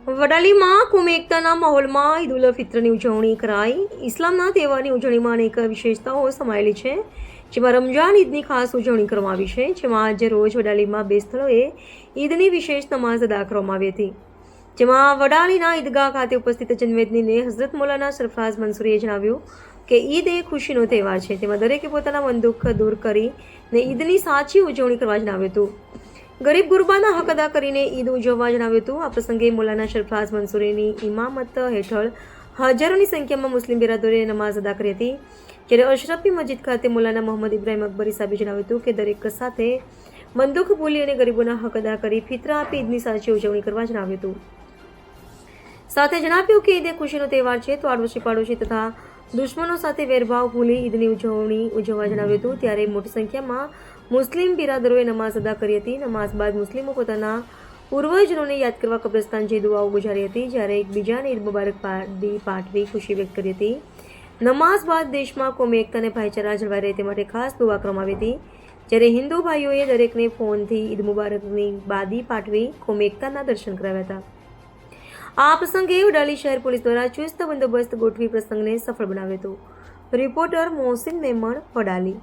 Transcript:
વડાલીમાં કોમી એકતાના માહોલમાં ઈદ ઉલ ફિત્રની ઉજવણી કરાઈ। ઇસ્લામના તહેવારની ઉજવણીમાં અનેક વિશેષતાઓ સમાયેલી છે, જેમાં રમઝાન ઈદની ખાસ ઉજવણી કરવામાં આવી છે, જેમાં આજે રોજ વડાલીમાં 2 સ્થળોએ ઈદની વિશેષ નમાઝ અદા કરવામાં આવી હતી। જેમાં વડાલીના ઈદગાહ ખાતે ઉપસ્થિત જનમેદનીને હઝરત મૌલાના સરફરાઝ મંસૂરીએ જણાવ્યું કે ઈદ એ ખુશીનો તહેવાર છે, તેમાં દરેકે પોતાના મન દુઃખ દૂર કરીને ઈદની સાચી ઉજવણી કરવા જણાવ્યું હતું। ગરીબ ગુરબાના હક અદા કરીને ઈદ ઉજવવા જણાવ્યું હતું। આ પ્રસંગે મૌલાના સરફરાઝ મંસૂરીની ઇમામત હેઠળ હજારોની સંખ્યામાં મુસ્લિમ બિરાદરોએ નમાઝ અદા કરી હતી, જ્યારે અશરફી મસ્જિદ ખાતે મૌલાના મોહમ્મદ ઇબ્રાહીમ અકબરી સાહેબે જણાવ્યું હતું કે દરેક સાથે મન દુઃખ ભૂલી અને ગરીબોના હક અદા કરી ફિતરા આપી ઈદની સાચી ઉજવણી કરવા જણાવ્યું હતું। સાથે જણાવ્યું કે ઈદ એ ખુશીનો તહેવાર છે, તો આડોશી પાડોશી તથા દુશ્મનો સાથે વેરભાવ ભૂલી ઈદની ઉજવણી ઉજવવા જણાવ્યું હતું। ત્યારે મોટી સંખ્યામાં મુસ્લિમ બિરાદરોએ નમાઝ અદા કરી હતી। નમાઝ બાદ મુસ્લિમો પોતાના પૂર્વજોને યાદ કરવા કબ્રસ્તાન જઈ દુઆઓ ગુજારી હતી, જ્યારે એકબીજાને ઈદ મુબારક પાઠવી ખુશી વ્યક્ત કરી હતી। નમાઝ બાદ દેશમાં કોમી એકતા અને ભાઈચારા જળવાઈ રહે તે માટે ખાસ દુઆ કરવામાં આવી હતી, જ્યારે હિન્દુ ભાઈઓએ દરેકને ફોનથી ઈદ મુબારકની બાદી પાઠવી કોમી એકતાના દર્શન કરાવ્યા હતા। આ પ્રસંગે વડાલી શહેર પોલીસ દ્વારા ચુસ્ત બંદોબસ્ત ગોઠવી પ્રસંગને સફળ બનાવ્યો હતો। રિપોર્ટર મોહસિન મેમણ, વડાલી।